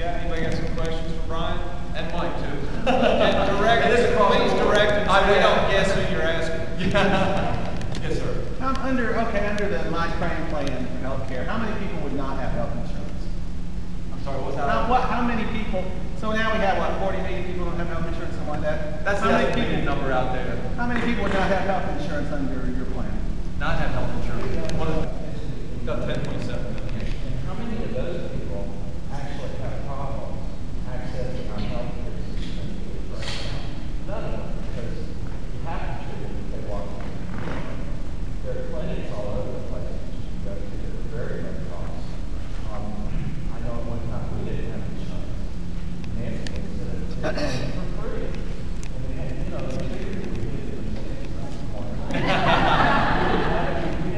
Anybody got some questions for Brian? And Mike, too. And direct, please direct. We don't guess who you're asking. Yes, sir. Under the MyPlan plan for healthcare, how many people would not have health insurance? I'm sorry, what's that? How many people? So now we have what, 40 million people don't have health insurance, something like that. That's the estimated number out there. How many people would not have health insurance under your plan? Not have health insurance. What is it? We've got 10.7 million. How many of those people actually have problems accessing our health care system right now? None of them, because you have to if they walk in. There are clinics all over the place you go to that are very low cost. I know at one time we didn't have insurance. Nancy was for free. And you know, the figure we did was we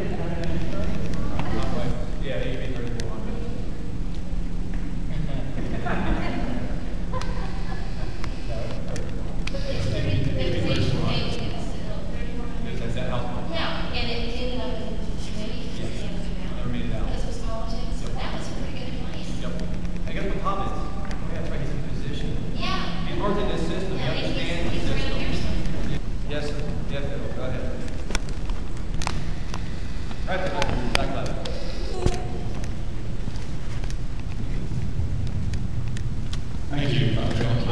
didn't have any insurance. Yeah, you'd be 3,400. Is that helpful? Yeah, and it ended up in maybe this was politics. So that was a pretty good advice. Yep. I guess the problem is we have to try to get some position. Yeah. He's worked in this system. Yeah, He understands he's the around here system. somewhere. Yes, sir. Yes, sir. Go ahead. Right there. Back left. Thank you, Dr. Jones.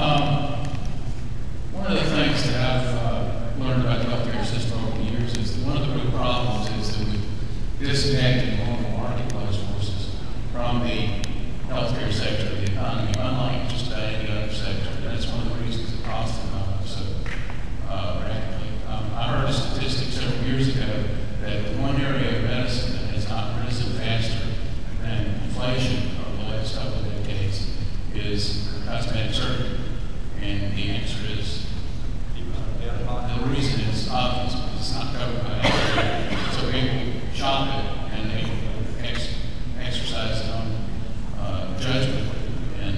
One of the things that I've learned about the healthcare system over the years is that one of the real problems is that we've disconnected normal marketplace forces from the healthcare sector of the economy, unlike just about any other sector. That's one of the reasons it costs so rapidly. I heard a statistic several years ago that the one area of medicine that has not risen faster than inflation over the last couple of decades is cosmetic surgery. And the answer is, the reason is obvious, because it's not covered by healthcare. So people shop it and they exercise their own judgment, and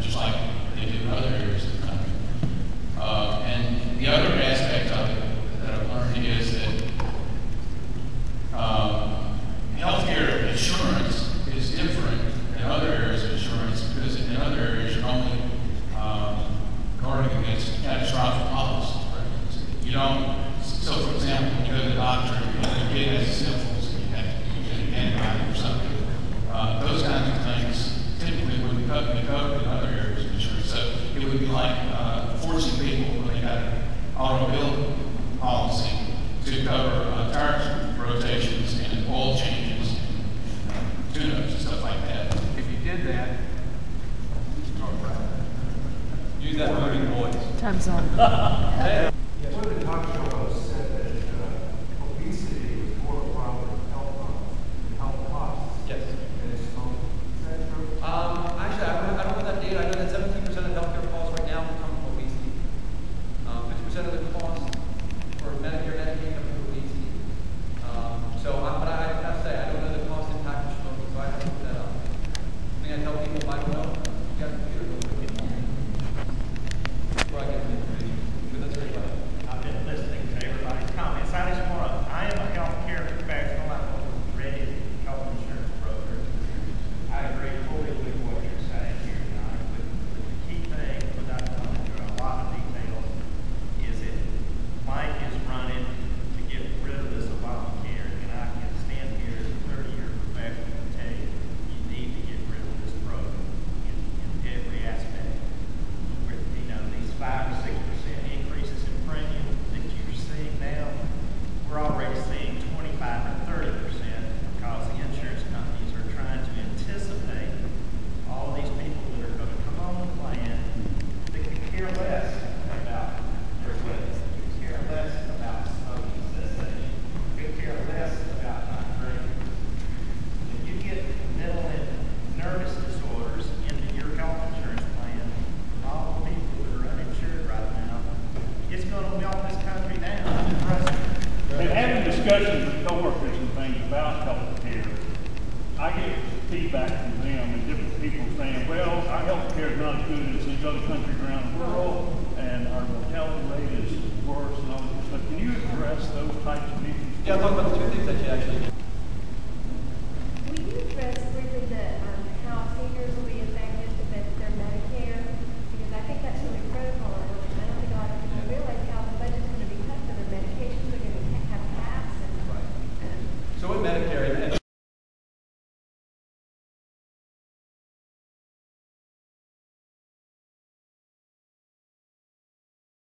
just like they do in other areas of the country. And the other aspect of it that I've learned is that healthcare insurance is different than other areas of insurance, because in other areas you're only guarding against catastrophic losses. Right? You don't. So, for example, when you go to the doctor, you get symptoms, and you have to get an antibiotic or something. Those kinds of things typically wouldn't be covered in other areas of insurance. So it would be like forcing people when they got an automobile policy to cover tire rotations and oil changes, and tune-ups and stuff like that. If you did that, use that moving voice. Time's up. One of the talk show hosts said that obesity was more a problem with health costs. Yes. Than smoking. Is that true? Actually, I don't know that data. I know that 17% of healthcare costs right now come from obesity. 50% of the costs for Medicare and Medicaid come from obesity. But I have to say, I don't know the cost impact of smoking, so I have to look that up. I mean, I tell people, I don't know. You got a computer, real quick. Before I get to the information. But that's very right. I've been listening to everybody's comments. I am a healthcare professional. I'm a ready health insurance broker. I agree fully with what you're saying here tonight. But the key thing, without going into a lot of details, is that Mike is running to get rid of this Obamacare, and I can stand here as a 30-year professional and tell you, you need to get rid of this program in every aspect. These 5 to 6% increases in premium that you're seeing now, we're already seeing 25 to 30% because the insurance companies are trying to anticipate all these people that are going to come on the plan that could care less about their wealth, could care less about smoking cessation, could care less about not drinking. When you get mental and nervous disorders into your health insurance plan, all the people that are uninsured right now, it's going to melt this country down. And having discussions with coworkers and things about health care, I get feedback from them and different people saying, well, our health care is not as good as these other countries around the world, and our mortality rate is worse and all this stuff. Can you address those types of issues? Yeah, I'll talk about the two things that you actually